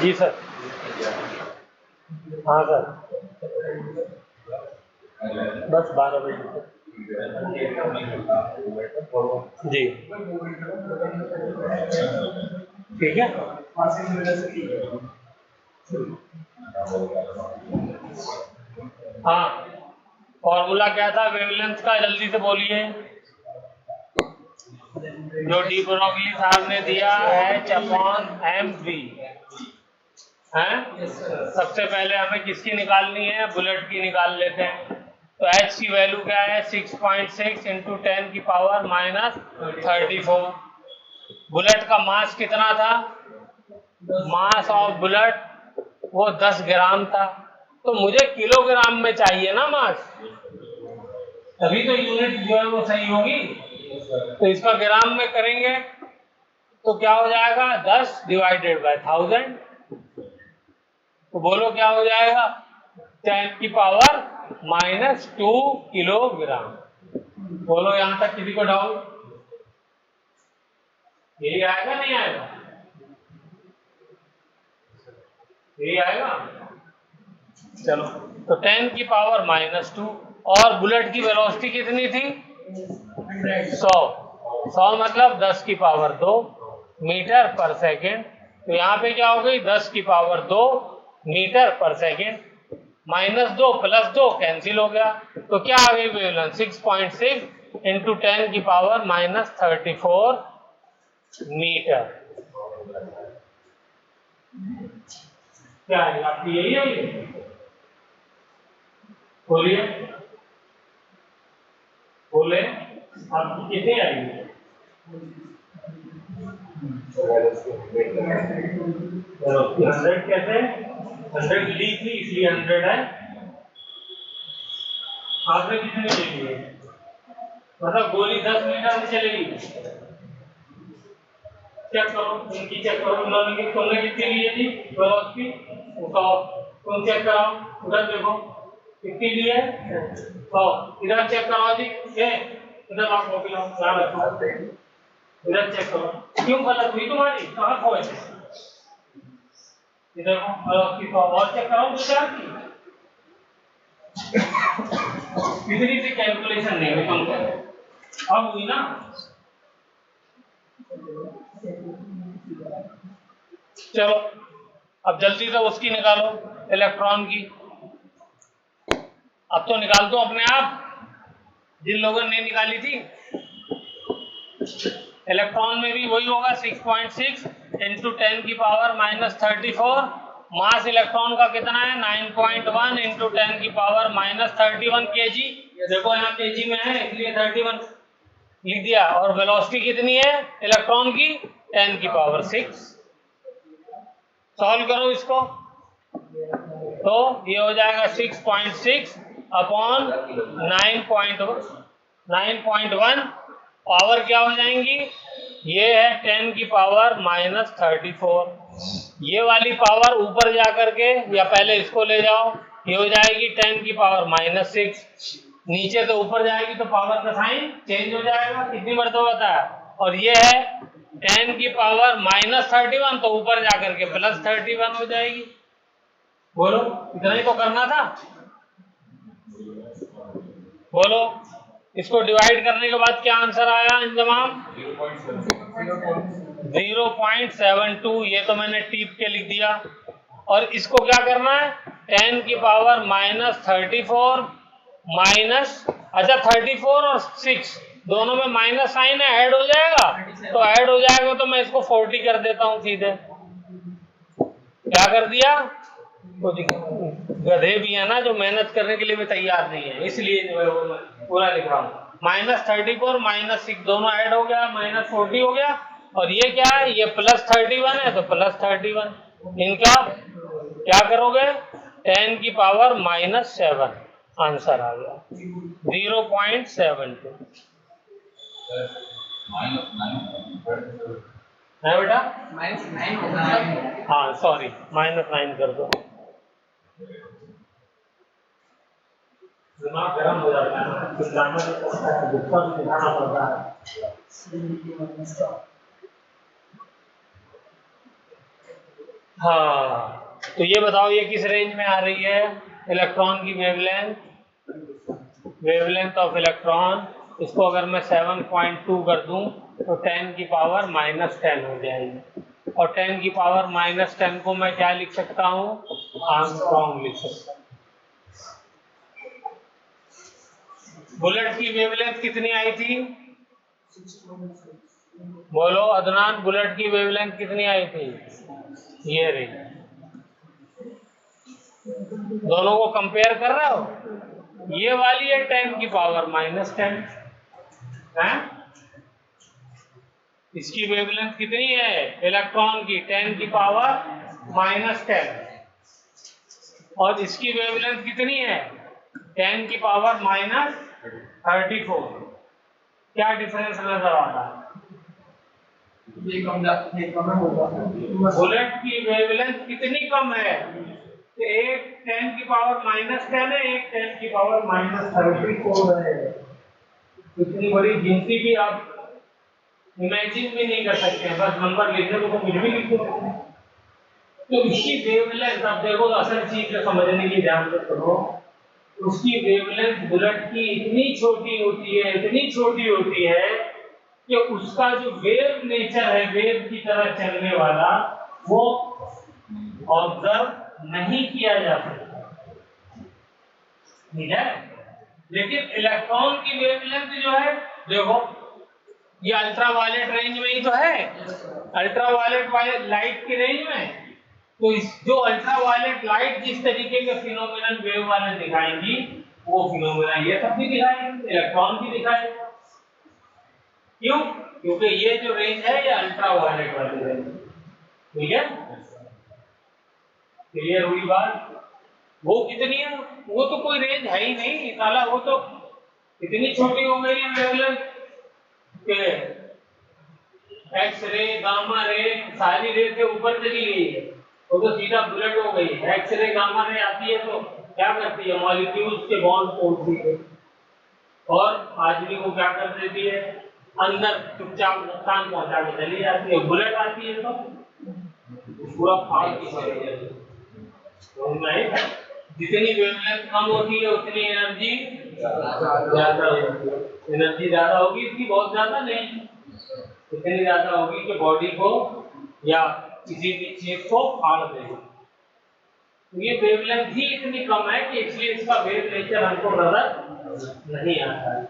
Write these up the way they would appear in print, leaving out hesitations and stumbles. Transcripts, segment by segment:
जी sir. हाँ sir, 10-12 बजे जी, ठीक है। हाँ, फॉर्मूला क्या था वेवलेंथ का, जल्दी से बोलिए। जो डी ब्रोगली साहब ने दिया H/mv है। सबसे पहले हमें किसकी निकालनी है, बुलेट की निकाल लेते हैं। तो H की वैल्यू क्या है 6.6 इंटू 10 की पावर -34। बुलेट का मास कितना था, मास ऑफ बुलेट वो 10 ग्राम था। तो मुझे किलोग्राम में चाहिए ना मास, तभी तो यूनिट जो है वो सही होगी। तो इसका ग्राम में करेंगे तो क्या हो जाएगा 10 डिवाइडेड बाय 1000। तो बोलो क्या हो जाएगा 10 की पावर -2 किलोग्राम। बोलो यहां तक किसी को डाउट, यही आएगा नहीं आएगा, यही आएगा। चलो, तो 10 की पावर -2 और बुलेट की वेलोसिटी कितनी थी 100 मतलब 10 की पावर 2 मीटर पर सेकेंड। तो यहाँ पे क्या हो गई 10 की पावर 2 मीटर पर सेकेंड, -2 + 2 कैंसिल हो गया। तो क्या आ गई वेवलेंथ 6.6 इंटू 10 की पावर -34 मीटर। क्या है आपकी, यही है। बोलिए बोले आपकी कितनी आएगी, 100 कैसे, 100 ली थी इसलिए 100 है। आपने कितनी ले ली है, मतलब गोली 10 मीटर में चलेगी। चेक करो, उनकी चेक करो, उन्होंने तुमने कितनी ली थी वेलोसिटी, उठाओ, तुम चेक कराओ, उधर देखो कितनी ली है 100। इधर चेक कराओ जी, ये इधर आप कॉपी लाओ, ध्यान रखो, इधर चेक करो क्यों गलत हुई तुम्हारी, कहाँ खोए थे। इधर वेलोसिटी को और चेक कराओ 2-4 की, इतनी सी कैलकुलेशन नहीं हुई तुमको, अब हुई ना। चलो अब जल्दी से उसकी निकालो, इलेक्ट्रॉन की। अब तो निकाल दो अपने आप, जिन लोगों ने निकाली थी। इलेक्ट्रॉन में भी वही होगा 6.6 इंटू 10 की पावर -34। मास इलेक्ट्रॉन का कितना है 9.1 इंटू 10 की पावर -31 kg। देखो यहाँ kg में है इसलिए 31 लिख दिया। और वेलोसिटी कितनी है इलेक्ट्रॉन की 10 की पावर 6। सॉल्व करो इसको तो ये हो जाएगा 6.6 अपॉन 9.1 पावर क्या हो जाएंगी, ये है 10 की पावर -34। ये वाली पावर ऊपर जा करके या पहले इसको ले जाओ, ये हो जाएगी 10 की पावर -6। नीचे तो ऊपर जाएगी तो पावर का साइन चेंज हो जाएगा, कितनी मर्तबा बताया। और ये है 10 की पावर -31 तो ऊपर जाकर के +31 हो जाएगी। बोलो इतना ही तो करना था। बोलो इसको डिवाइड करने के बाद क्या आंसर आया इंजमाम 0.72। ये तो मैंने टीप के लिख दिया। और इसको क्या करना है 10 की पावर -34 माइनस, अच्छा 34 और 6 दोनों में माइनस साइन है, ऐड हो जाएगा। तो ऐड हो जाएगा तो मैं इसको 40 कर देता हूं सीधे। क्या कर दिया, कुछ गधे भी है ना जो मेहनत करने के लिए भी तैयार नहीं है, इसलिए जो है वो पूरा लिख रहा हूँ। -34 -6 दोनों ऐड हो गया, -40 हो गया। और ये क्या है, ये +31 है तो +31। इनका क्या करोगे 10 की पावर -7 आंसर आ गया 0.72 है बेटा। -9 होगा, हाँ सॉरी -9 कर दो, दिमाग गर्म हो जाता है ना, गुस्सा भी दिखाना पड़ता है। हाँ, तो ये बताओ ये किस रेंज में आ रही है? इलेक्ट्रॉन की वेवलेंथ ऑफ इलेक्ट्रॉन, इसको अगर मैं 7.2 कर दूं तो 10 की पावर -10 हो जाएगी। और 10 की पावर -10 को मैं क्या लिख सकता हूँ? आर्मस्ट्रॉन्ग लिख सकता हूँ। बुलेट की वेवलेंथ कितनी आई थी? बोलो अदनान, बुलेट की वेवलेंथ कितनी आई थी? ये रही। दोनों को कंपेयर कर रहे हो? ये वाली है 10 की पावर -10 है। इसकी वेवलेंथ कितनी है इलेक्ट्रॉन की? 10 की पावर -10। और इसकी वेवलेंथ कितनी है? 10 की पावर -34। क्या डिफरेंस नजर आ रहा है? बुलेट की वेवलेंथ कितनी कम है? तो एक 10 की पावर -10 है, एक 10 की पावर -34 है। इतनी बड़ी गिनती भी आप इमेजिन भी नहीं कर सकते हैं, बस नंबर लिखने को तो कुछ भी लिख दो। तो इसकी वेवलेंथ, अब देखो असल चीज को समझने की ध्यान करो। उसकी वेवलेंथ बुलेट की इतनी छोटी होती है, इतनी छोटी होती है कि उसका जो वेव नेचर है, वेव की तरह चलने वाला, वो ऑब्जर्व नहीं किया जा सकता। ठीक है? लेकिन इलेक्ट्रॉन की वेवलेंथ जो है, देखो ये अल्ट्रा वायलेट रेंज में ही तो है, अल्ट्रा वायलेट लाइट की रेंज में। तो इस जो अल्ट्रा वायलेट लाइट जिस तरीके के फिनोमिनल वेव वाले दिखाएंगी, वो फिनोमिना ये सब भी दिखाएंगे, इलेक्ट्रॉन भी दिखाएगा। क्यों? क्योंकि ये जो रेंज है ये अल्ट्रा वायलेट वाली रेंज। ठीक है? क्लियर हुई बात? वो कितनी है? वो तो कोई रेंज है ही नहीं साला, वो तो इतनी छोटी हो गई है वेवलेंथ के एक्स रे, गामा रे, सारी रे से ऊपर चली गई है। वो तो सीधा बुलेट हो गई है। एक्स रे, गामा रे आती है तो क्या करती है? मॉलिक्यूल्स के बॉन्ड तोड़ती है और आदमी को क्या कर देती है? अंदर चुपचाप नुकसान पहुंचा के चली जाती है। बुलेट आती है तो पूरा फाड़ के चली जाती है। जितनी वेवलेंथ कम होती है उतनी एनर्जी ज्यादा होती है। एनर्जी ज्यादा होगी, इसकी बहुत ज्यादा नहीं, इतनी ज्यादा होगी कि बॉडी को या किसी भी चीज को फाड़ देगी। ये वेवलेंथ ही इतनी कम है कि इसलिए इसका वेव नेचर हमको नजर नहीं आता है।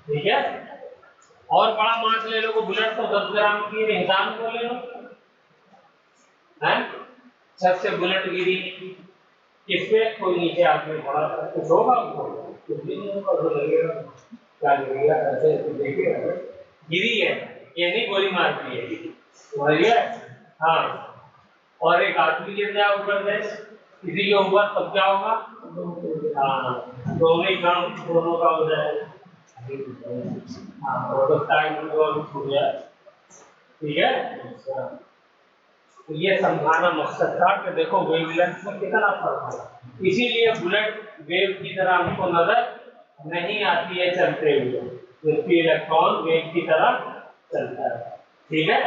ठीक है? और बड़ा मास ले लो, बुलेट तो 10 ग्राम की है, इंसान को ले लो, हैं? छत से बुलेट गिरी, किसपे? कोई नीचे आके पड़ा, कुछ होगा उसको? कुछ भी नहीं होगा, तो लगेगा क्या लगेगा? ऐसे देखिए गिरी है, ये नहीं गोली मारती है, समझ गए? हाँ, और एक आदमी गिर जाए ऊपर से किसी के ऊपर, तब क्या होगा? हाँ, दोनों ही काम दोनों का हो जाएगा। हाँ, हो सकता है कि छूट जाए। ठीक है? तो ये समझाना मकसद था कि देखो वेवलेंथ में कितना फर्क है। इसीलिए बुलेट वेव की तरह हमको नजर नहीं आती है चलते हुए, जबकि इलेक्ट्रॉन वेव की तरह चलता है। ठीक है?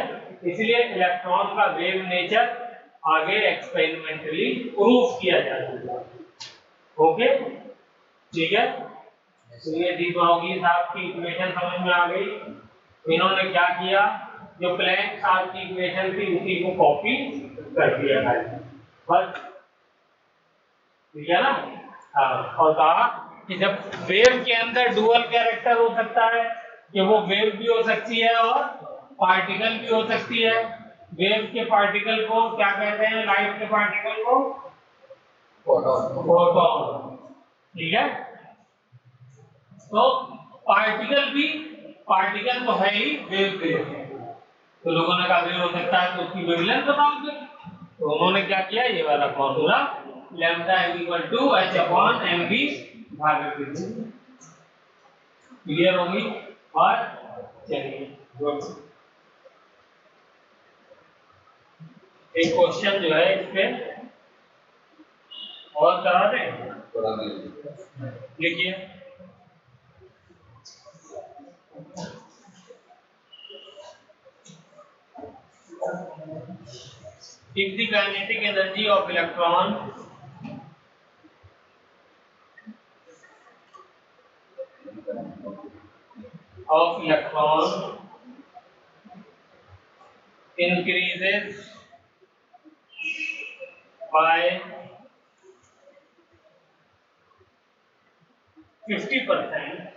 इसलिए इलेक्ट्रॉन का वेव नेचर आगे एक्सपेरिमेंटली प्रूव किया जा सकता है। ओके? ठीक है? तो ये डी ब्रॉगली साहब की इक्वेशन समझ में आ गई। इन्होंने क्या किया? जो प्लैंक साहब की इक्वेशन थी उसी को कॉपी कर दिया है, बस। ठीक है ना? हाँ, और कहा कि जब वेव के अंदर डुअल कैरेक्टर हो सकता है कि वो वेव भी हो सकती है और पार्टिकल भी हो सकती है। वेव के पार्टिकल को क्या कहते हैं? लाइट के पार्टिकल को फोटॉन। ठीक है? तो पार्टिकल तो है ही वेव के। तो लोगों ने कहा वेव हो सकता है तो उसकी वेवलेंथ बताओगे। तो उन्होंने क्या किया? ये वाला फॉर्मूला लैम्डा h/mv भाग के। क्लियर होगी? और चलिए एक क्वेश्चन जो है इस पे और करा दें, लिखिए। if the kinetic energy of electron increases by 50%,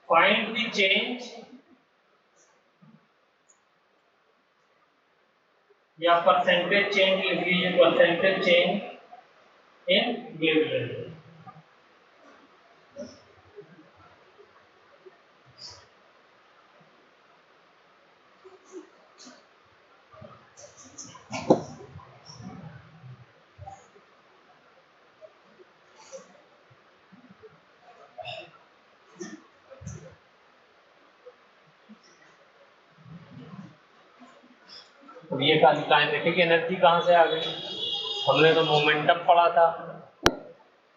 find the change या परसेंटेज चेंज लिख लीजिए, परसेंटेज चेंज इन वेवलेंथ। अब ये काइनेटिक एनर्जी कहाँ से आ गई? हमने तो मोमेंटम पढ़ा था,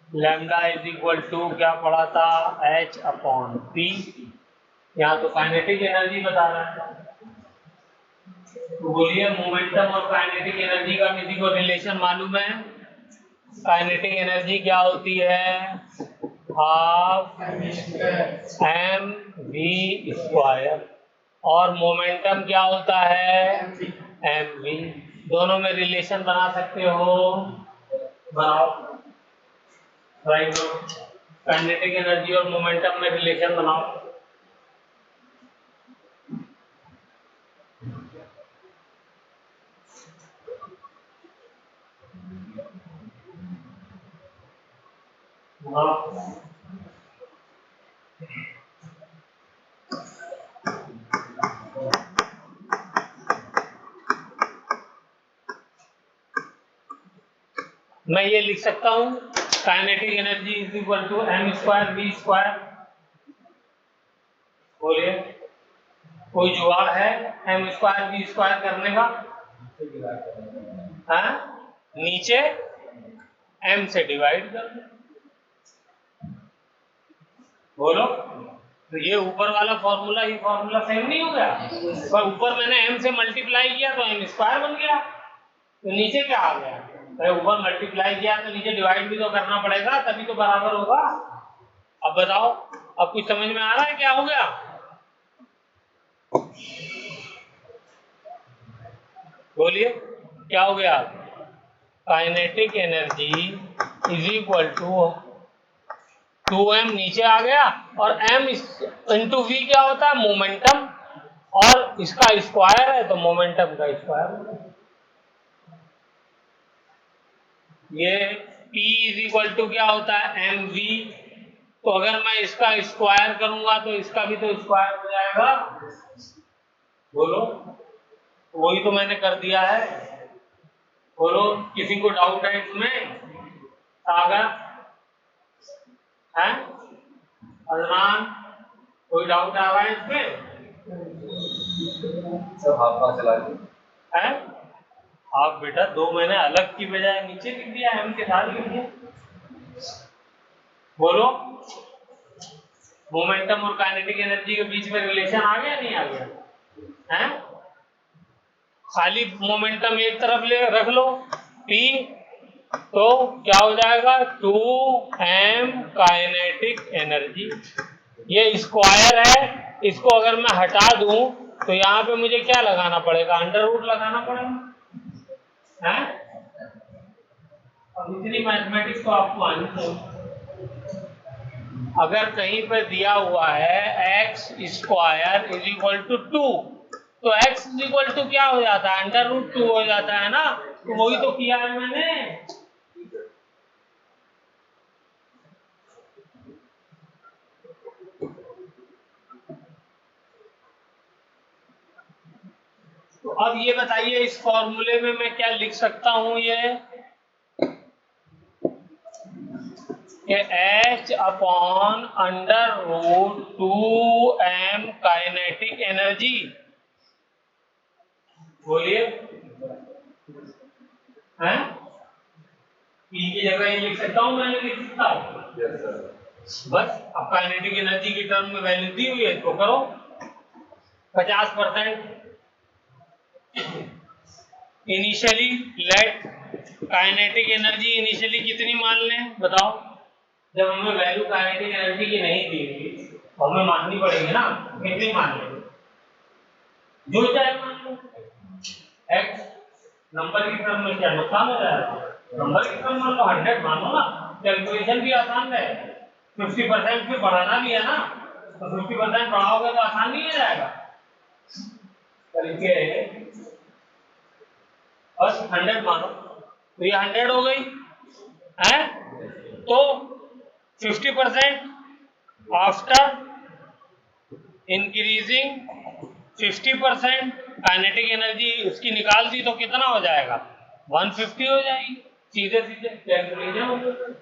लैम्डा इज इक्वल टू क्या पढ़ा था, h अपॉन p। यहाँ तो काइनेटिक एनर्जी बता रहा है, तो बोलिए मोमेंटम और काइनेटिक एनर्जी का किसी को रिलेशन मालूम है? काइनेटिक एनर्जी क्या होती है? हाफ एम वी स्क्वायर, और मोमेंटम क्या होता है? M v. दोनों में रिलेशन बना सकते हो? बनाओ, राइट। काइनेटिक एनर्जी और मोमेंटम में रिलेशन बनाओ। मैं ये लिख सकता हूं, kinetic energy is equal to m square v square. बोलिए, कोई जुगाड़ है एम स्क्वायर वी स्क्वायर करने का? हाँ, नीचे एम से डिवाइड कर दो। बोलो, तो ये ऊपर वाला फॉर्मूला, ये फॉर्मूला सेम नहीं हो गया? पर ऊपर मैंने एम से मल्टीप्लाई किया तो एम स्क्वायर बन गया, तो नीचे क्या आ गया? ऊपर मल्टीप्लाई किया तो नीचे डिवाइड भी तो करना पड़ेगा, तभी तो बराबर होगा। अब बताओ, अब कुछ समझ में आ रहा है क्या हो गया? बोलिए, क्या हो गया? Kinetic energy is equal to 2m नीचे आ गया, और m इंटू वी क्या होता है? मोमेंटम, और इसका स्क्वायर है तो मोमेंटम का स्क्वायर। ये P इज इक्वल टू क्या होता है? M v. तो अगर मैं इसका स्क्वायर करूंगा तो इसका भी तो स्क्वायर हो जाएगा। बोलो, वही तो मैंने कर दिया है। बोलो, किसी को डाउट है इसमें? सागर है, अदनान, कोई डाउट आ रहा है इसमें? सब हाथ पास चला है आप बेटा, 2 महीने अलग की बजाय नीचे लिख दिया, एम के साथ लिख दिया। बोलो, मोमेंटम और काइनेटिक एनर्जी के बीच में रिलेशन आ गया नहीं आ गया? हैं? खाली मोमेंटम एक तरफ ले रख लो P, तो क्या हो जाएगा? 2m kinetic energy. ये स्क्वायर है, इसको अगर मैं हटा दूं तो यहाँ पे मुझे क्या लगाना पड़ेगा? अंडर रूट लगाना पड़ेगा, है? अब इतनी मैथमेटिक्स तो आपको आनी चाहिए। अगर कहीं पर दिया हुआ है x square is equal to 2, तो x इज इक्वल टू क्या हो जाता है? अंडर रूट 2 हो जाता है ना, तो वही तो किया है मैंने। तो अब ये बताइए, इस फॉर्मूले में मैं क्या लिख सकता हूं? ये कि h upon under root 2m kinetic energy. बोलिए, हैं? P की जगह ये लिख सकता हूं, मैंने लिख सकता हूं। Yes sir. बस, अब काइनेटिक एनर्जी की टर्म में वैल्यू दी हुई है, इसको करो। 50%। Initially let kinetic energy initially कितनी मान लें बताओ। जब हमें वैल्यू काइनेटिक एनर्जी की नहीं दी हुई तो हमें माननी पड़ेगी ना, कितनी मान लें, जो चाहे मान लो। एक्स नंबर की टर्म में क्या नुकसान हो जाएगा, नंबर की टर्म में तो 100 मानो ना, कैलकुलेशन भी आसान है। 50% भी बढ़ाना भी है ना, तो 50% बढ़ाओगे तो आसान नहीं हो जाएगा। तरीके बस 100 मानो तो ये 100 हो गई है। तो 50% आफ्टर इंक्रीजिंग 50% काइनेटिक एनर्जी उसकी निकाल दी तो कितना हो जाएगा, 150 हो जाएगी। सीधे सीधे कैलकुलेशन हो जाएगी।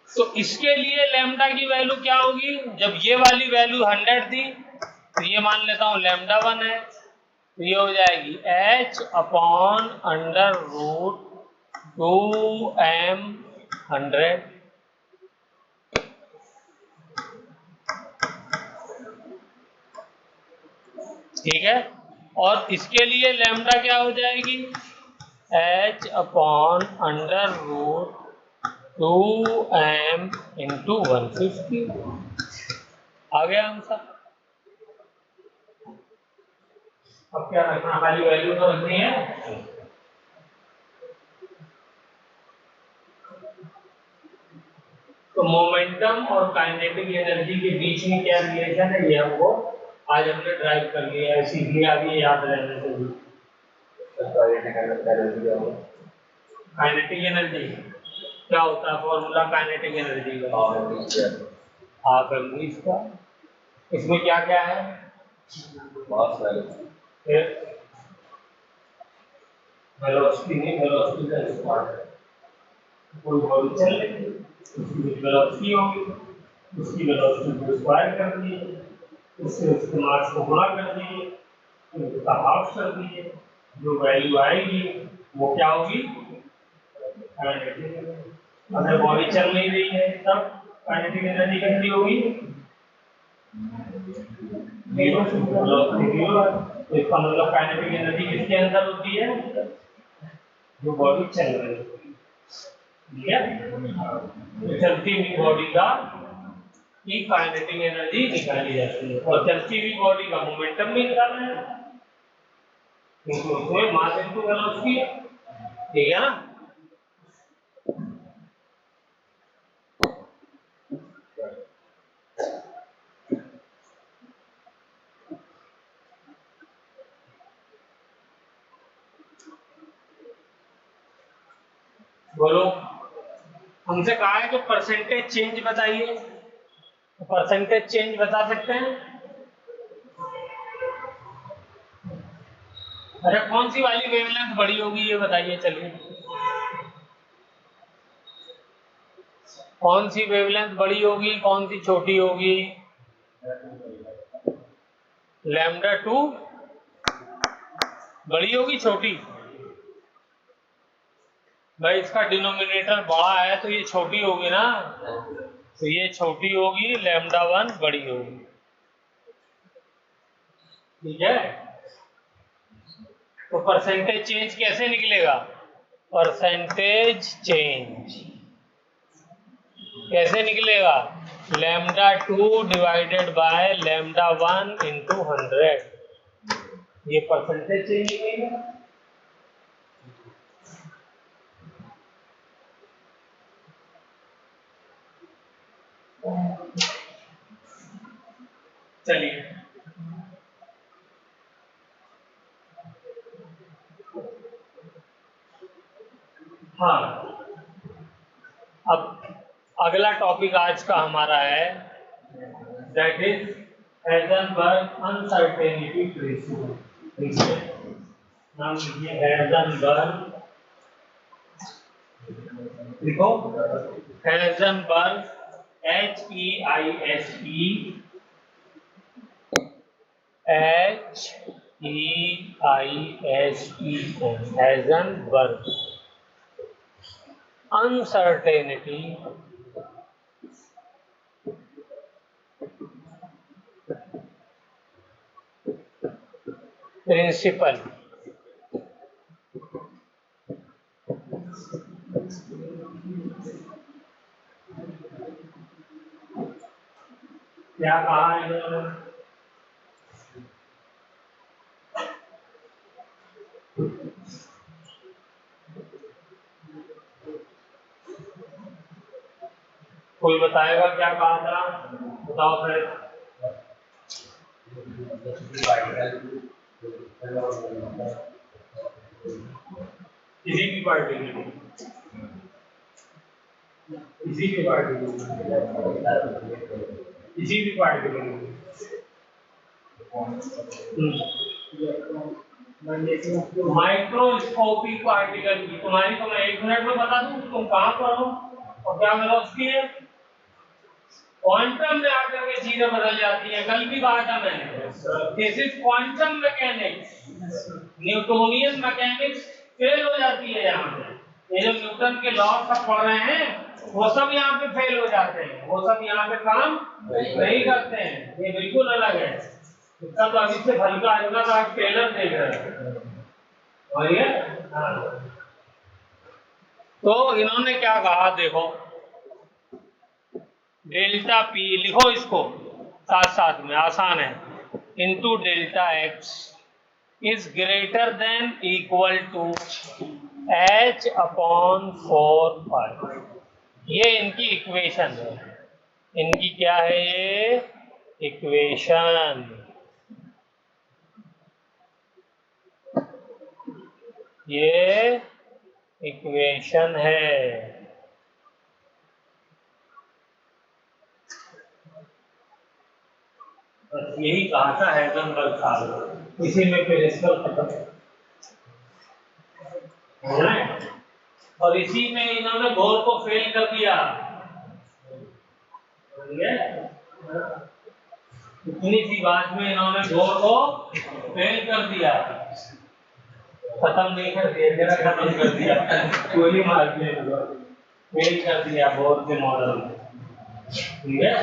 तो इसके लिए लैम्डा की वैल्यू क्या होगी, जब ये वाली वैल्यू 100 थी तो ये मान लेता हूं लैम्डा 1 है, तो ये हो जाएगी h/√2m100। ठीक है, और इसके लिए लैम्डा क्या हो जाएगी, h/√2m × 150। आ गया आंसर। अब क्या रखना, खाली वैल्यू तो रखनी है। तो मोमेंटम और काइनेटिक एनर्जी के बीच में क्या रिलेशन है, ये हमको आज हमने ड्राइव कर लिया है, सीख लिया, अभी याद रहने चाहिए। काइनेटिक एनर्जी क्या होता है, फॉर्मूला काइनेटिक एनर्जी का हाफ एम वी स्क्वायर। इसमें क्या क्या है, वेलोसिटी नहीं, वेलोसिटी का स्क्वायर है। कोई बॉडी चल रही है, उसकी वेलोसिटी होगी, उसकी वेलोसिटी को स्क्वायर कर दिए, उसके मास को गुणा कर दिए, उसका हाफ कर दिए, जो वैल्यू आएगी वो क्या होगी, काइनेटिक। अगर बॉडी चल नहीं रही है तब काइनेटिक एनर्जी कितनी होगी, जीरो। वेलोसिटी जीरो है, तो इसका मतलब काइनेटिक एनर्जी किसके अंदर होती है, जो बॉडी चल रही है। ठीक है, तो चलती हुई बॉडी का की काइनेटिक एनर्जी निकाली जाती है, और चलती हुई बॉडी का मोमेंटम भी निकालना है, क्योंकि उसमें मास इनटू वेलोसिटी है। ठीक है ना। बोलो, हमसे कहा है कि परसेंटेज चेंज बताइए, तो परसेंटेज चेंज बता सकते हैं। अच्छा, कौन सी वाली वेवलेंथ बड़ी होगी ये बताइए, चलिए कौन सी वेवलेंथ बड़ी होगी, कौन सी छोटी होगी, λ2 बड़ी होगी छोटी, भाई इसका डिनोमिनेटर बड़ा है तो ये छोटी होगी ना, तो ये छोटी होगी, λ1 बड़ी होगी। ठीक है, तो परसेंटेज चेंज कैसे निकलेगा, परसेंटेज चेंज कैसे निकलेगा, λ2 डिवाइडेड बाय λ1 × 100, ये परसेंटेज चेंज निकलेगा। चलिए, हाँ, अब अगला टॉपिक आज का हमारा है, that is Heisenberg uncertainty principle. नाम लिखिए हाइजेनबर्ग, लिखो Heisenberg, HEISEN, Heisenberg uncertainty principle. क्या कहा है इन्होंने? कोई बताएगा क्या कहा था? बताओ फिर। किसी भी पार्टी के लिए, किसी भी पार्टी के लिए, किसी भी पार्टी के लिए। माइक्रोस्कोपिक पार्टिकल की तुम्हारी तो मैं 1 मिनट में बता दूं तुम कहाँ पर हो और क्या वेलोसिटी है। क्वांटम में आकर के चीजें बदल जाती है। कल भी कहा था मैंने, this is quantum mechanics. Newtonian mechanics fail हो जाती है यहाँ पे। ये जो न्यूटन के लॉ सब पढ़ रहे हैं वो सब यहाँ पे फेल हो जाते हैं, वो सब यहाँ पे काम नहीं करते हैं। ये बिल्कुल अलग है। इसका तो अभी से हल्का हल्का का ट्रेलर देख रहे हैं। और ये तो इन्होंने क्या कहा देखो, डेल्टा पी लिखो इसको साथ साथ में, आसान है, into delta x is greater than equal to h upon 4 ये इनकी इक्वेशन है। इनकी क्या है ये इक्वेशन? ये इक्वेशन है। बस यही कहा था हाइजेनबर्ग साहब, इसी में प्रिंसिपल खत्म है। और इसी में इन्होंने बोर को फेल कर दिया। इतनी सी बात में इन्होंने बोर को फेल कर दिया। खत्म नहीं कर दिया, मेरा खत्म कर दिया, गोली मार दिया, फेल कर दिया बोर के मॉडल में। ठीक है,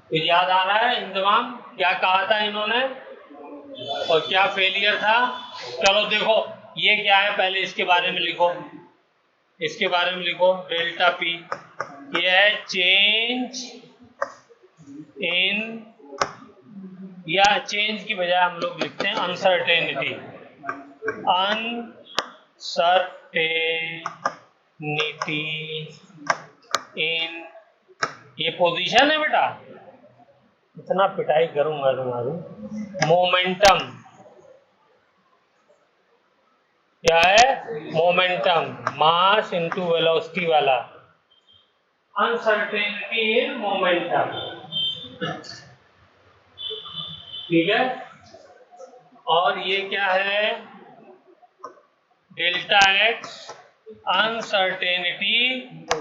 फिर याद आ रहा है इंतजाम क्या कहा था इन्होंने और क्या फेलियर था? चलो देखो ये क्या है, पहले इसके बारे में लिखो, इसके बारे में लिखो। डेल्टा पी ये है चेंज इन, या चेंज की बजाय हम लोग लिखते हैं अनसर्टेनिटी। अनसर्टेनिटी इन, ये पोजीशन है बेटा, इतना पिटाई करूंगा तुम्हारी। मोमेंटम क्या है? मोमेंटम, मास इनटू वेलोसिटी वाला। अनसर्टेनिटी इन मोमेंटम, ठीक है। और ये क्या है? डेल्टा एक्स अनसर्टेनिटी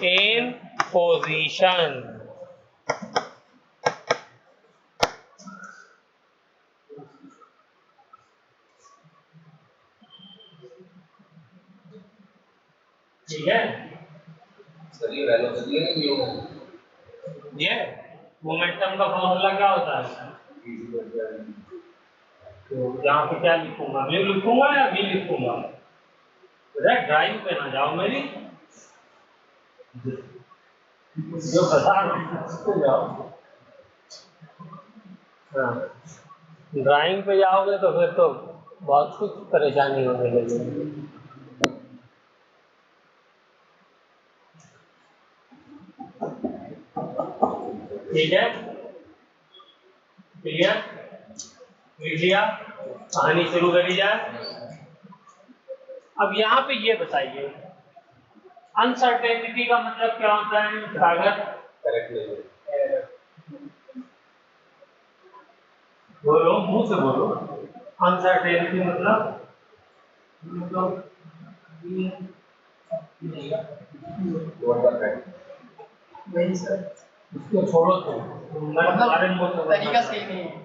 इन पोजीशन। ठीक है, ये मोमेंटम का फॉर्मूला क्या होता है? तो यहाँ पे क्या लिखूंगा? मैं लिखूंगा या भी लिखूंगा? ड्राइंग पे ना जाओ मेरी, जो बता रहा जाओ। हाँ, ड्राइंग पे जाओगे तो फिर तो बहुत कुछ परेशानी होने लगेगी। ठीक है, क्लियर? लिख लिया, कहानी शुरू करी जाए। अब यहाँ पे ये बताइए अनसर्टेनिटी का मतलब क्या होता है सागर? बोलो, मुंह से बोलो। अनसर्टेनिटी मतलब नहीं सर, उसको छोड़ो तो मतलब तरीका सही नहीं है।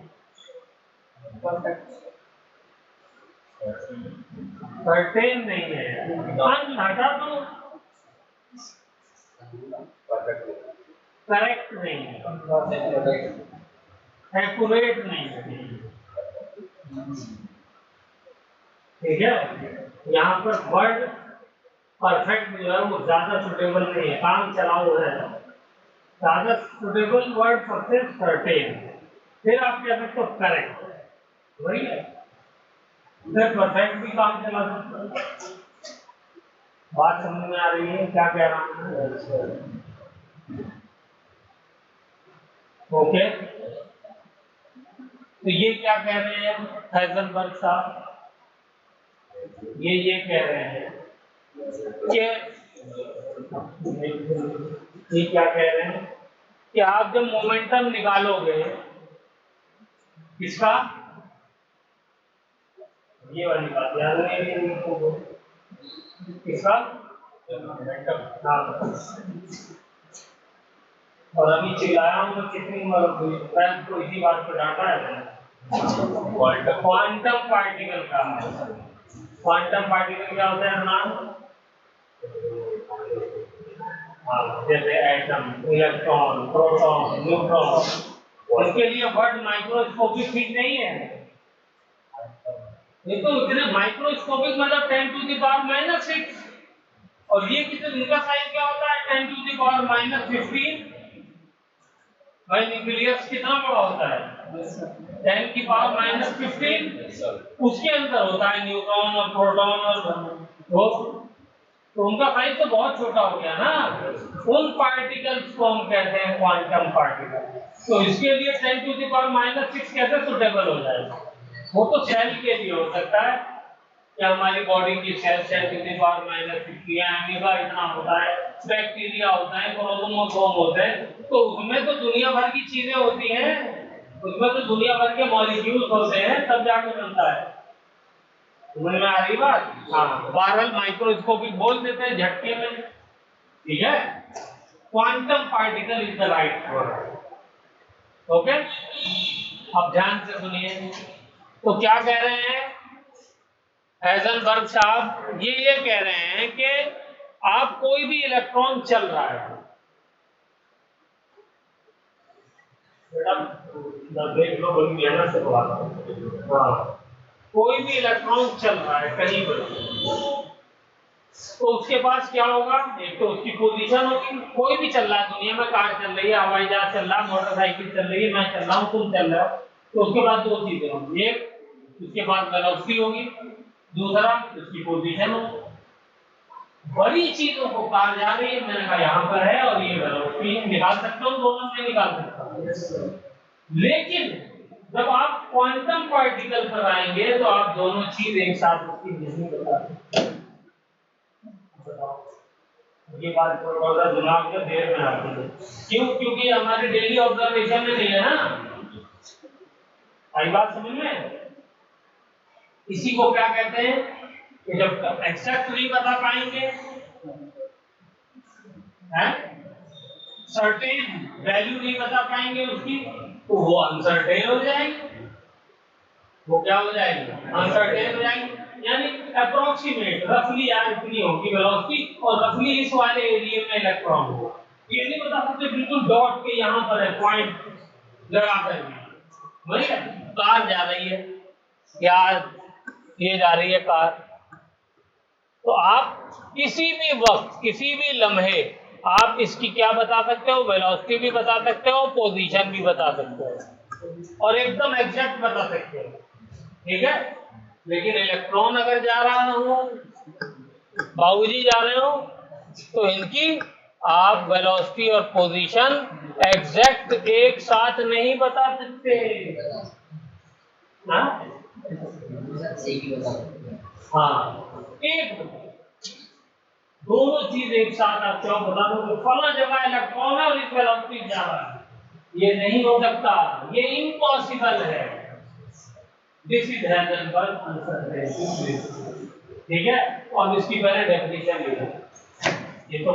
सर्टेन नहीं है, अन हटा तो करेक्ट नहीं है, एक्यूरेट नहीं है। ठीक है, यहाँ पर वर्ड परफेक्ट जो है वो ज्यादा सुटेबल नहीं है, काम चलाओ है, ज्यादा सुटेबल वर्ड सबसे सर्टेन, फिर आप कह सकते हो करेक्ट, वही है, फिर परफेक्ट भी काम चला सकता है। बात समझ में आ रही है क्या कह रहा हूँ? ओके, तो ये क्या कह रहे हैं हाइजेनबर्ग साहब, ये कह रहे हैं कि ये क्या कह रहे हैं कि आप जब मोमेंटम निकालोगे किसका, ये वाली बात याद नहीं किसका, हाँ, और अभी चिल्लाया हूँ तो कितनी फ्रेंड्स को इसी बात पर डांटा है, क्वांटम पार्टिकल का, क्वांटम पार्टिकल क्या होता है नाम, जैसे एटम, इलेक्ट्रॉन, प्रोटॉन, न्यूट्रॉन, इसके लिए वर्ड माइक्रोस्कोपिक ठीक नहीं है, ये तो इतने माइक्रोस्कोपिक मतलब 10 टू द पावर -6, और ये कितने, इनका साइज क्या होता है 10 टू द पावर -15, भाई न्यूक्लियस कितना बड़ा होता है 10 की पावर -15, उसके अंदर होता है न्यूट्रॉन और प्रोटॉन और वो, तो उनका साइज तो बहुत छोटा हो गया ना, उन पार्टिकल्स को हम कहते हैं क्वांटम पार्टिकल, तो इसके लिए 10 टू द पावर -6 कैसे सुटेबल हो जाएगा, वो तो सेल के लिए हो सकता है कि हमारी बॉडी की cell 10 to the power -6 amoeba इतना होता है, बैक्टीरिया होता है, क्रोमोसोम होते हैं, तो उसमें तो दुनिया भर की चीजें होती हैं, उसमें तो दुनिया भर के मॉलिक्यूल्स होते हैं, तब जाके बनता है, समझ में आ रही बात, हाँ, बहरहाल माइक्रोस्कोपिक बोल देते हैं झटके में, ठीक है, quantum particle is the right word, okay, अब ध्यान से सुनिए, तो क्या कह रहे हैं हाइजेनबर्ग साहब, ये कह रहे हैं कि आप कोई भी इलेक्ट्रॉन चल रहा है, देख लो बड़ी मेहनत से बात, हाँ, कोई भी इलेक्ट्रॉन चल रहा है कहीं पर, तो उसके पास क्या होगा, एक तो उसकी पोजीशन होगी, कोई भी चल रहा है दुनिया में, कार चल रही है, हवाई जहाज चल रहा है, मोटरसाइकिल चल रही है, मैं चल रहा हूँ, तुम चल रहे हो, तो उसके बाद दो चीजें होंगी, एक उसके बाद वेलोसिटी होगी, दूसरा उसकी पोजीशन होगी, बड़ी चीजों को कार जा रही है, मैंने कहा यहाँ पर है और ये वेलोसिटी निकाल सकता हूँ, दोनों में निकाल सकता हूँ, लेकिन जब आप क्वांटम पार्टिकल पर आएंगे तो आप दोनों चीज एक साथ उसकी नहीं बता सकते, ये बात थोड़ा दिमाग में देर में आती है, क्यों, क्योंकि हमारे डेली ऑब्जर्वेशन में नहीं है ना, आई बात समझ में, इसी को क्या कहते हैं कि जब एग्जैक्ट नहीं बता पाएंगे, हैं, सर्टेन वैल्यू नहीं बता पाएंगे उसकी, तो वो अनसर्टेन हो जाएगी, वो क्या हो जाएगी, अनसर्टेन हो जाएगी, यानी अप्रोक्सीमेट, रफली यार इतनी होगी वेलोसिटी और रफली इस वाले एरिया में इलेक्ट्रॉन होगा, ये नहीं बता सकते बिल्कुल डॉट के यहाँ पर है पॉइंट लगा कर, वही है, कार जा रही है या ये जा रही है कार, तो आप किसी भी वक्त किसी भी लम्हे आप इसकी क्या बता सकते हो, वेलोसिटी भी बता सकते हो, पोजीशन भी बता सकते हो, और एकदम एग्जैक्ट बता सकते हो, ठीक है, लेकिन इलेक्ट्रॉन अगर जा रहा हो, बाबूजी जा रहे हो, तो इनकी आप वेलोसिटी और पोजीशन एग्जैक्ट एक साथ नहीं बता सकते, हाँ, एक दोनों चीज एक साथ आप क्यों बता दो, फला जगह इलेक्ट्रॉन है और इस वेलोसिटी जा रहा है, ये नहीं हो सकता, ये इम्पॉसिबल है, दिस इज हाइजेनबर्ग अनसर्टेनिटी, ठीक है, और इसकी पहले डेफिनेशन लिखो, ये तो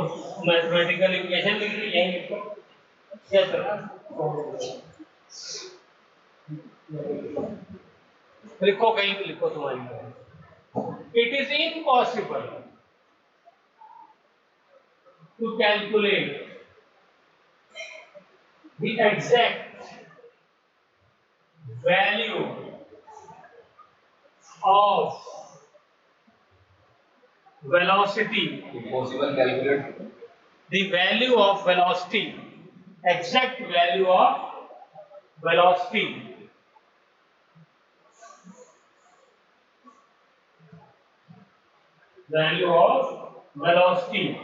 मैथमेटिकल इक्वेशन लिख ली, यही लिखो, यस लिखो, कहीं भी लिखो तुम्हारी, it is impossible to calculate the exact value of velocity, Impossible calculate. the value of velocity, exact value of velocity, value of velocity,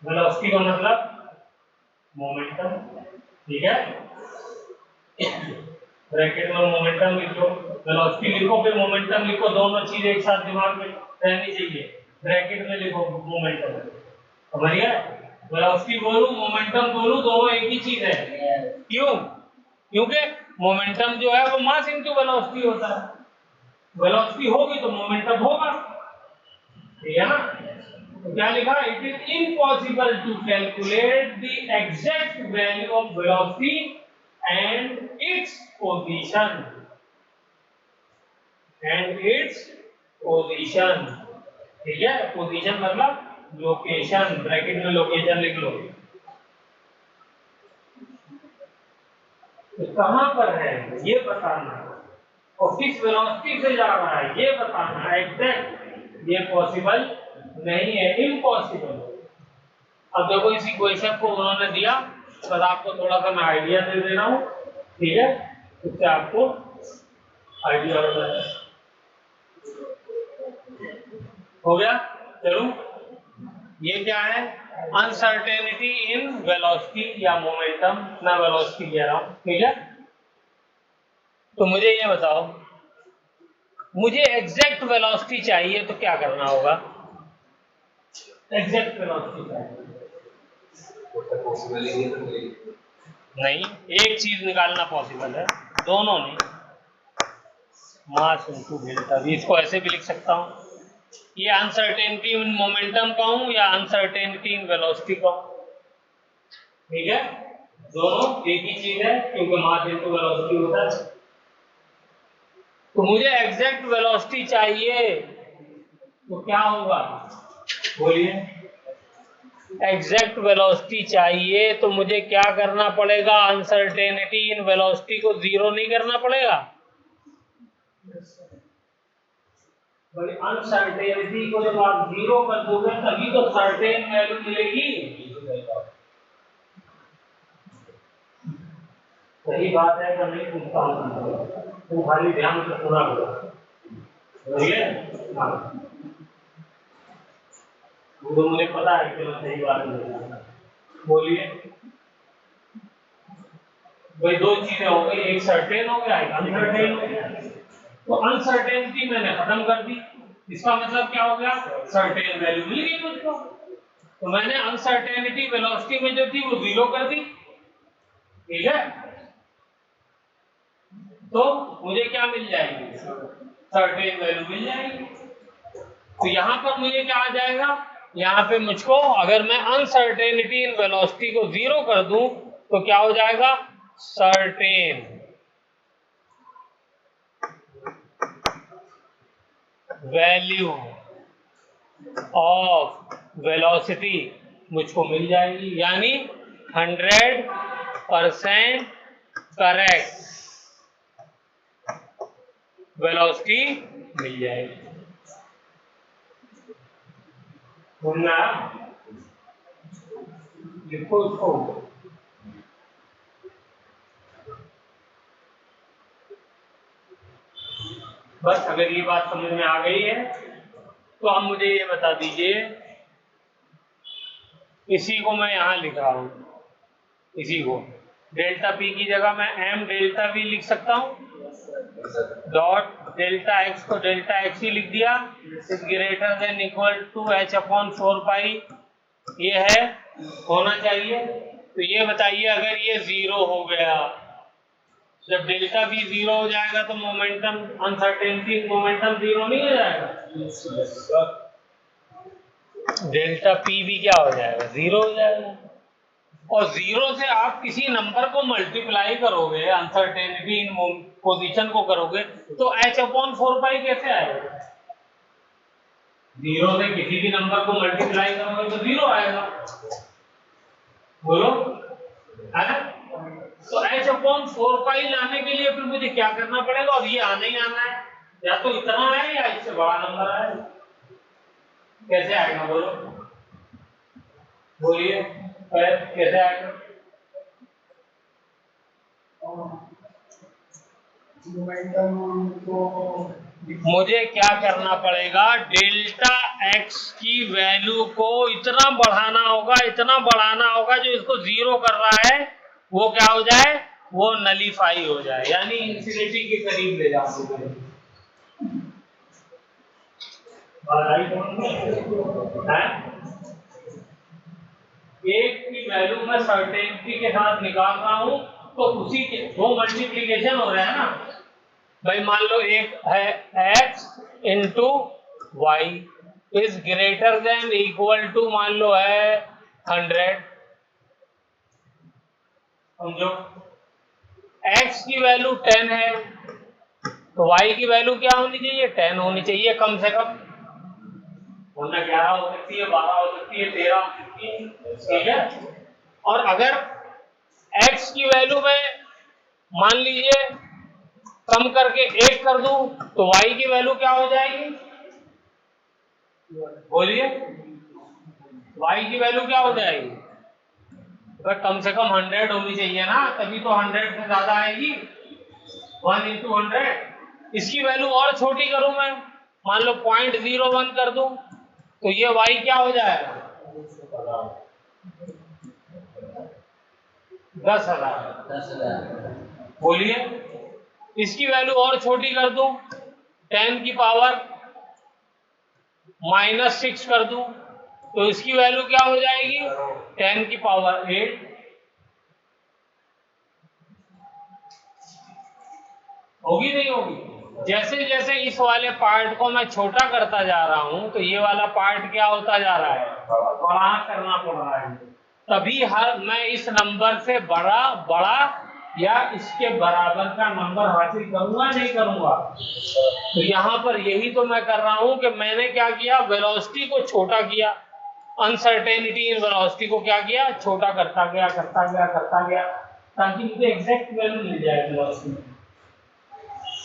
velocity का मतलब मोमेंटम, ठीक है। ब्रैकेट में मोमेंटम लिखो, वेलोसिटी लिखो, फिर मोमेंटम लिखो, दोनों चीज एक साथ दिमाग में रहनी चाहिए। ब्रैकेट में लिखो मोमेंटम, समझिए, वेलोसिटी बोलूं मोमेंटम बोलूं दोनों एक ही चीज है। क्यों? क्योंकि मोमेंटम जो है वो मास इनटू वेलोसिटी होता है, वेलोसिटी होगी तो मोमेंटम होगा, ठीक है ना। तो क्या लिखा, it is impossible to calculate the exact value of velocity and its position, ठीक है। पोजीशन मतलब लोकेशन, ब्रैकेट में लोकेशन लिख लो। तो कहां पर है ये बताना है, और किस वेलोसिटी से जा रहा है ये बताना है एग्जैक्ट। ये पॉसिबल नहीं है, इम्पॉसिबल। अब देखो इस इक्वेशन को उन्होंने दिया, बस आपको थोड़ा सा मैं आइडिया दे दे रहा हूं, ठीक है, उससे आपको आइडिया हो जाए। हो गया? चलो, ये क्या है, अनसर्टेनिटी इन वेलोसिटी या मोमेंटम, मैं वेलोसिटी कह रहा हूं, ठीक है। तो मुझे ये बताओ, मुझे एग्जैक्ट वेलोसिटी चाहिए तो क्या करना होगा? एग्जैक्ट वेलोसिटी चाहिए, नहीं, एक चीज निकालना पॉसिबल है, दोनों नहीं। मास इनटू डेल्टा वी, इसको ऐसे भी लिख सकता हूं, ये अनसर्टेनिटी इन मोमेंटम का हूं या अनसर्टेनिटी इन वेलोसिटी का हूं, ठीक है, दोनों एक ही चीज है क्योंकि मास इनटू वेलोसिटी होता है। तो मुझे एग्जैक्ट वेलोसिटी चाहिए तो क्या होगा, बोलिए। एग्जैक्ट वेलोसिटी चाहिए तो मुझे क्या करना पड़ेगा, अनसर्टेनिटी इन वेलोसिटी को जीरो नहीं करना पड़ेगा। अनसर्टेनिटी को जब आप जीरो कर दोगे तभी तो सर्टेन वैल्यू मिलेगी। सही बात है, मैं नहीं पूछता हूँ, तुम खाली ध्यान से सुना करो, ठीक है। वो मुझे पता है कि मैं सही बात नहीं, बोलिए। भाई दो चीजें हो गई, एक सर्टेन हो गया, एक अनसर्टेन हो गया। तो अनसर्टेनिटी मैंने खत्म कर दी, इसका मतलब क्या हो गया, सर्टेन वैल्यू मिल गई मुझको। तो मैंने अनसर्टेनिटी वेलोसिटी में जो थी वो जीरो कर दी, ठीक है। तो मुझे क्या मिल जाएगी, सर्टेन वैल्यू मिल जाएगी। तो यहां पर मुझे क्या आ जाएगा, यहां पे मुझको अगर मैं अनसर्टेनिटी इन वेलोसिटी को जीरो कर दूं तो क्या हो जाएगा, सर्टेन वैल्यू ऑफ वेलोसिटी मुझको मिल जाएगी, यानी 100% करेक्ट वेलोसिटी मिल जाएगी। सुनना, लिखो इसको। बस अगर ये बात समझ में आ गई है तो अब मुझे ये बता दीजिए, इसी को मैं यहां लिख रहा हूं, इसी को डेल्टा पी की जगह मैं एम डेल्टा वी लिख सकता हूं, डॉट डेल्टा एक्स को डेल्टा एक्स ही लिख दिया, is greater than equal to h upon 4 pi, ये है होना चाहिए। तो ये बताइए, अगर ये जीरो हो गया, जब डेल्टा भी जीरो हो जाएगा तो मोमेंटम अनसर्टेनिटी मोमेंटम जीरो नहीं हो जाएगा, डेल्टा पी भी क्या हो जाएगा, जीरो हो जाएगा। और जीरो से आप किसी नंबर को मल्टीप्लाई करोगे, अनसर्टेनिटी इन पोजीशन को करोगे, तो एच अपॉन 4 पाई कैसे आएगा, जीरो से किसी भी नंबर को मल्टीप्लाई करोगे तो जीरो आएगा, बोलो, है ना। तो एच अपॉन 4 पाई लाने के लिए फिर मुझे क्या करना पड़ेगा, और ये आना ही आना है, या तो इतना है या इससे बड़ा नंबर है, कैसे आएगा बोलो, बोलिए कैसे आएगा? मुझे क्या करना पड़ेगा, डेल्टा एक्स की वैल्यू को इतना बढ़ाना होगा जो इसको जीरो कर रहा है वो क्या हो जाए, वो नलीफाई हो जाए, यानी इंफिनिटी के करीब ले जा सके। एक की वैल्यू मैं सर्टेनिटी के साथ निकाल रहा हूं तो उसी के दो मल्टीप्लीकेशन हो रहे हैं ना भाई। मान लो एक है x into y is greater than equal to मान लो है 100, समझो x की वैल्यू 10 है तो y की वैल्यू क्या होनी चाहिए, 10 होनी चाहिए कम से कम, वरना 11 हो सकती है, 12 हो सकती है, 13 हो सकती है, ठीक है। और अगर x की वैल्यू में मान लीजिए कम करके 1 कर दूं तो y की वैल्यू क्या हो जाएगी, बोलिए y की वैल्यू क्या हो जाएगी, तो कम से कम 100 होनी चाहिए ना, तभी तो 100 से ज्यादा आएगी, 1 इंटू 100। इसकी वैल्यू और छोटी करूं मैं, मान लो 0.01 कर दूं तो ये y क्या हो जाएगा, 10,000। बोलिए इसकी वैल्यू और छोटी कर दूं, 10 की पावर -6 कर दूं तो इसकी वैल्यू क्या हो जाएगी, 10 की पावर 8। होगी नहीं होगी? जैसे जैसे इस वाले पार्ट को मैं छोटा करता जा रहा हूं तो ये वाला पार्ट क्या होता जा रहा है, बड़ा करना पड़ रहा है, तभी हर मैं इस नंबर से बड़ा या इसके बराबर का नंबर हासिल करूंगा नहीं करूंगा। तो यहाँ पर यही तो मैं कर रहा हूं कि मैंने क्या किया, वेलोसिटी को छोटा किया, अनसर्टेनिटी इन वेलोसिटी को क्या किया, छोटा करता गया ताकि मुझे एग्जैक्ट वैल्यू मिल जाए वेलोसिटी।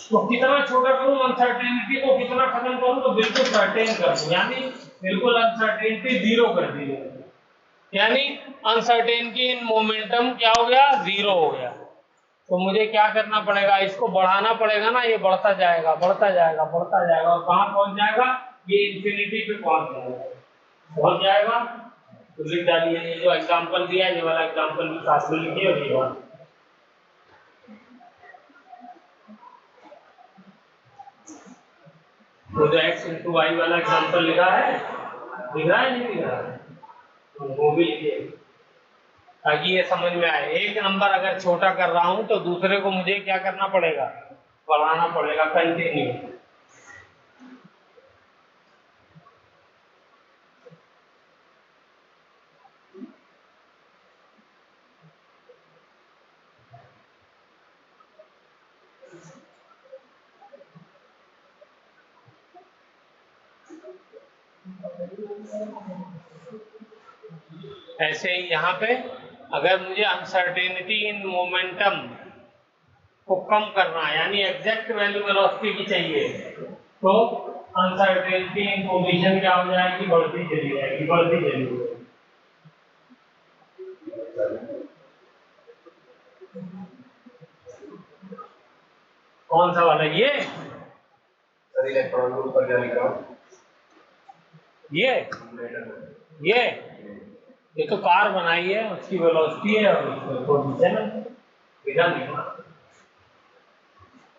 तो कितना छोटा करूं अनसर्टेनिटी को, कितना खत्म करूं तो बिल्कुल सर्टेन कर दूं, यानी बिल्कुल अनसर्टेनिटी 0 कर दी है, यानी अनसर्टेनिटी इन मोमेंटम क्या हो गया, 0 हो गया। तो मुझे क्या करना पड़ेगा, इसको बढ़ाना पड़ेगा ना, ये बढ़ता जाएगा और कहां पहुंच जाएगा, ये इंफिनिटी पे पहुंच जाएगा। तो लिख डालिए, ये जो एग्जांपल दिया है ये वाला एग्जांपल भी साथ में लिखिए और ये वाला तो जो x इंटू वाई वाला एग्जांपल लिखा है, लिख रहा है नहीं लिख रहा है, तो वो भी लिखिए ताकि ये समझ में आए। एक नंबर अगर छोटा कर रहा हूं तो दूसरे को मुझे क्या करना पड़ेगा, बढ़ाना पड़ेगा, कंटिन्यू। ऐसे ही यहाँ पे अगर मुझे अनसर्टेनिटी इन मोमेंटम को कम करना है, यानी एग्जैक्ट वैल्यू वेलोसिटी की चाहिए, तो अनसर्टेनिटी इन पोजीशन क्या हो जाएगी, बढ़ती चली जाएगी। कौन सा वाला, ये सर इलेक्ट्रॉन के ऊपर क्या लिख रहा हूं, ये तो कार बनाई है, उसकी वेलोसिटी है और पोजीशन है, लिखा नहीं।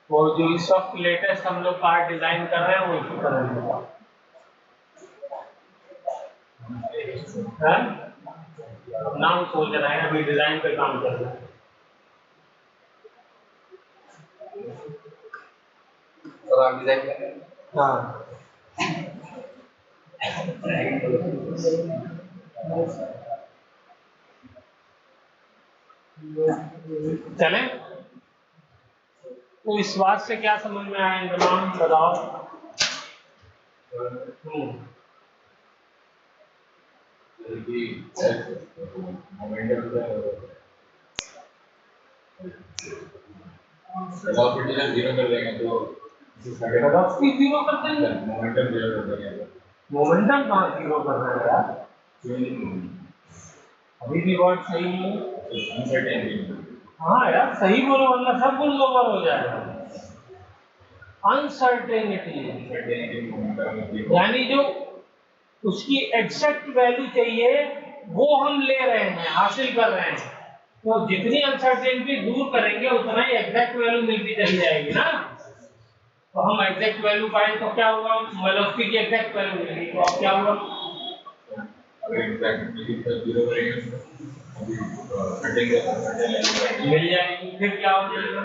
वो जो इस वक्त लेटेस्ट हम लोग कार डिजाइन कर रहे हैं वो इसी तरह है, नाम सोच रहे हैं, अभी डिजाइन पे काम कर रहे हैं। और आप डिजाइन कर रहे हैं? हाँ चले, तो इस बात से क्या समझ में आया, इंतजाम बताओ। वेलोसिटी जब 0 कर देंगे तो वेलोसिटी 0 कर देंगे, मोमेंटम 0 कर देंगे मोमेंटम कहाँ जीरो कर रहे हैं यार, अभी भी वर्ड सही नहीं है। हाँ यार सही बोलो वरना सब कुछ ओवर हो जाएगा। अनसर्टेनिटी यानी जो उसकी एग्जैक्ट वैल्यू चाहिए वो हम ले रहे हैं, हासिल कर रहे हैं, तो जितनी अनसर्टेनिटी दूर करेंगे उतना ही एग्जैक्ट वैल्यू मिलती चली जाएगी ना। तो हम एग्जैक्ट वैल्यू पाए तो क्या होगा, वेलोसिटी की एग्जैक्ट वैल्यू मिलेगी, तो अब क्या होगा, मिल जाएगी, फिर क्या हो जाएगा,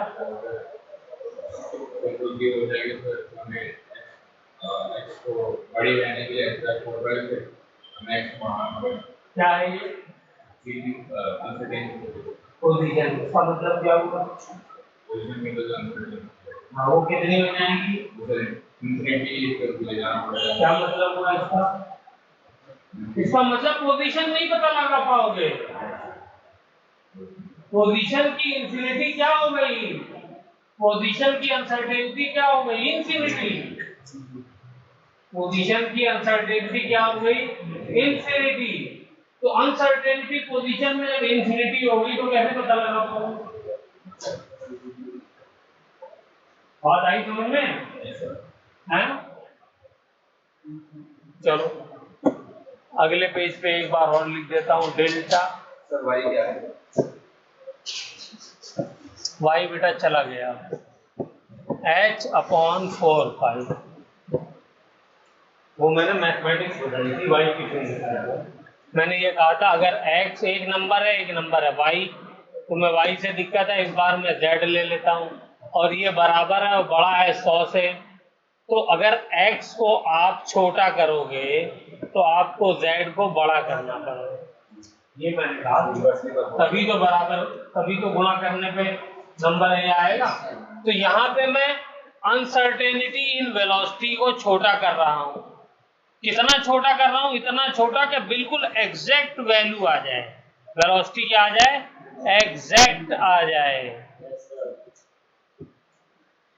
बड़ी रहने के लिए क्या है ये पोजीशन, इसका मतलब क्या होगा, हाँ वो कितनी हो जाएगी, क्या मतलब हुआ इसका, इसका मतलब पोजीशन नहीं पता लगा पाओगे, पोजीशन की इंफिनिटी क्या हो गई, पोजीशन की अनसर्टेनिटी क्या हो गई, इंफिनिटी, पोजीशन की अनसर्टेनिटी क्या हो गई, इंफिनिटी। तो अनसर्टेनिटी पोजीशन में जब इंफिनिटी होगी तो कैसे पता लगा पाओगे, बात आई समझ में है। चलो अगले पेज पे एक बार और लिख देता हूं, डेल्टा सर वाई क्या है, वाई बेटा चला गया, h/4 वो मैंने मैथमेटिक्स बताई थी, वाई कितनी, मैंने ये कहा था अगर x एक नंबर है, एक नंबर है y, तो मैं y से दिक्कत है, इस बार मैं z ले लेता हूँ, और ये बराबर है और बड़ा है 100 से, तो अगर x को आप छोटा करोगे तो आपको z को बड़ा करना पड़ेगा, ये मैंने कहा, तभी तो बराबर, तभी तो गुणा करने पे नंबर ये आएगा। तो यहाँ पे मैं अनसर्टेनिटी इन वेलोसिटी को छोटा कर रहा हूँ, कितना छोटा कर रहा हूँ, इतना छोटा कि बिल्कुल एग्जैक्ट वैल्यू आ जाए, वेलोसिटी क्या आ जाए, एग्जैक्ट आ जाए,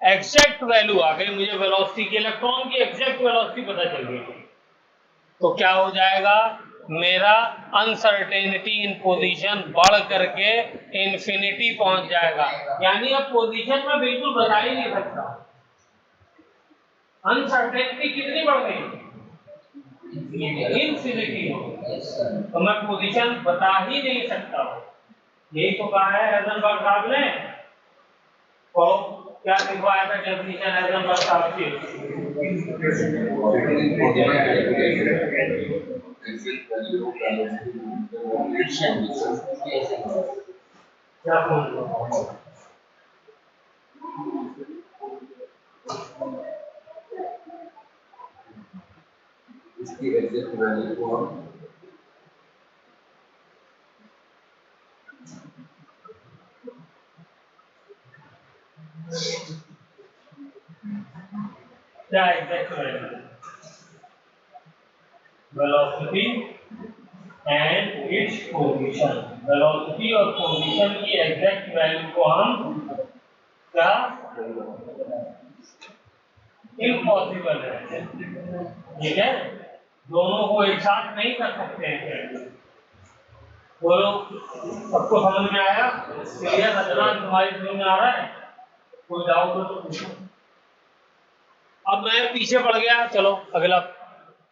एग्जैक्ट वैल्यू आ गई, मुझे वेलोसिटी की, इलेक्ट्रॉन की एग्जैक्ट वेलोसिटी पता चल गई, तो क्या हो जाएगा, मेरा अनसर्टेनिटी इन पोजीशन बढ़ करके इंफिनिटी पहुंच जाएगा, यानी अब पोजीशन में बिल्कुल बता ही नहीं सकता, अनसर्टेनिटी कितनी बढ़ गई, इंफिनिटी, तो मैं पोजीशन बता ही नहीं सकता हूं, यही तो कहा है हेजनबर्ग साहब ने, तो क्या लिखवाया था डेफिनेशन हेजनबर्ग साहब की, क्या इसकी एग्जैक्ट वैल्यू को हम क्या exact value, velocity and its position, velocity और पोजीशन की एग्जैक्ट वैल्यू को हम क्या, इम्पॉसिबल है, ठीक है, दोनों को एक साथ नहीं कर सकते हैं, बोलो सबको समझ में आया, क्लियर, रचना तुम्हारी समझ में आ रहा है, कोई डाउट हो तो पूछो। अब मैं पीछे पड़ गया, चलो अगला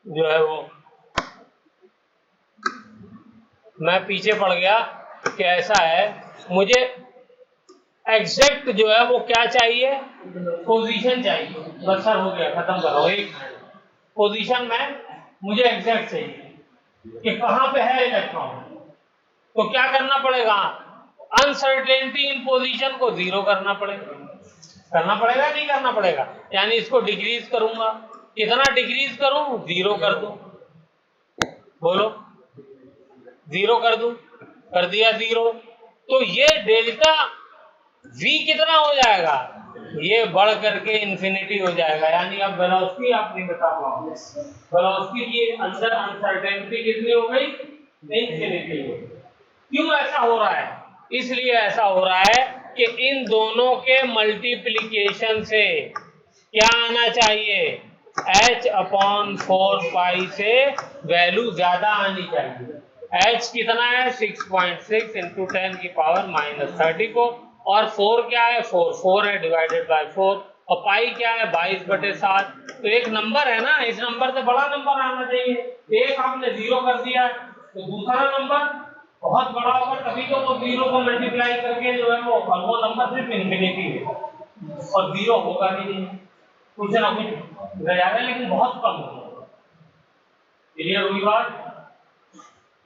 जो है वो, मैं पीछे पड़ गया कि ऐसा है, मुझे एग्जैक्ट जो है वो क्या चाहिए, पोजीशन चाहिए, बस सर हो गया, खत्म करो, एक पोजीशन में मुझे एग्जैक्ट चाहिए कि कहां पे है इलेक्ट्रॉन, तो क्या करना पड़ेगा, अनसर्टेनिटी इन पोजीशन को जीरो करना पड़ेगा, नहीं करना पड़ेगा, यानी इसको डिक्रीज करूंगा, कितना डिक्रीज करूं, जीरो कर दूं, बोलो जीरो कर दूं, कर दिया जीरो, तो ये डेल्टा v कितना हो जाएगा, ये बढ़ करके इंफिनिटी हो जाएगा, यानी अब वेलोसिटी आप नहीं बता पाओगे, वेलोसिटी की अंदर अनसर्टेनिटी कितनी हो गई, इंफिनिटी हो गई। क्यों ऐसा हो रहा है, इसलिए ऐसा हो रहा है कि इन दोनों के मल्टीप्लिकेशन से क्या आना चाहिए, h/4 पाई से वैल्यू ज्यादा आनी चाहिए। h कितना है 6.6 इंटू 10 की पावर -30 को, और 4 क्या है 4 है डिवाइडेड बाय 4, और पाई क्या है 22/7। तो एक नंबर है ना, इस नंबर से बड़ा नंबर आना चाहिए। एक आपने 0 कर दिया तो दूसरा नंबर बहुत बड़ा होगा, तभी तो वो 0 को मल्टीप्लाई करके जो है वो नंबर सिर्फ इन्फिनिटी है और 0 होगा नहीं, कुछ ना कुछ रह जाएगा, लेकिन बहुत कम होगा। क्लियर हुई बात?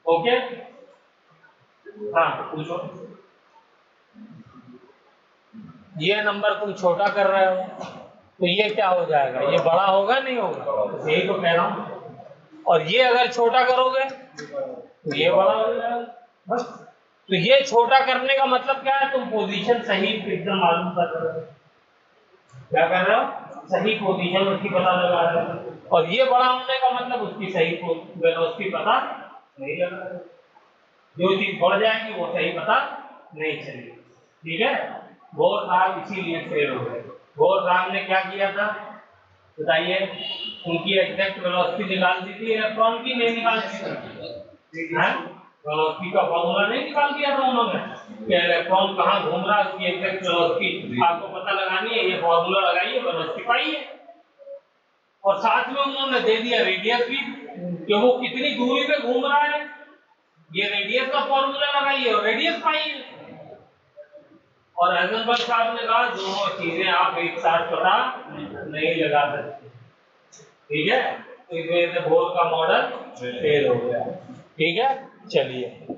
ओके, हाँ पूछो। ये नंबर तुम छोटा कर रहे हो तो ये क्या हो जाएगा, ये बड़ा होगा नहीं होगा, यही तो कह रहा हूं। और ये अगर छोटा करोगे तो ये बड़ा हो जाएगा बस। तो ये छोटा करने का मतलब क्या है, तुम पोजीशन सही एकदम मालूम कर रहे हो। क्या कर रहे हो, सही पोजीशन उसकी पता लगा रहे हो। और ये बड़ा होने का मतलब उसकी सही वेलोसिटी पता नहीं लगा रहे हो। जो चीज बढ़ जाएगी वो सही पता नहीं चलेगी। ठीक है, बोर साहब इसीलिए फेल हो गए। बोर साहब ने क्या किया था बताइए, उनकी एग्जैक्ट वेलोसिटी निकाल दी थी, इलेक्ट्रॉन की नहीं निकाल दी थी। वेलोसिटी का फॉर्मूला नहीं निकाल दिया था उन्होंने कि इलेक्ट्रॉन कहाँ घूम रहा है, उसकी एग्जैक्ट वेलोसिटी आपको पता लगानी है, ये फॉर्मूला लगाइए, वेलोसिटी पाइए। और साथ में उन्होंने दे दिया रेडियस भी कि वो कितनी दूरी पे घूम रहा है, ये रेडियस का फॉर्मूला लगाइए और रेडियस पाइए। और हाइजेनबर्ग साहब ने कहा दोनों चीजें आप एक साथ पता नहीं लगा सकते। ठीक है, तो इस वजह से बोर का मॉडल फेल हो गया। ठीक है, चलिए।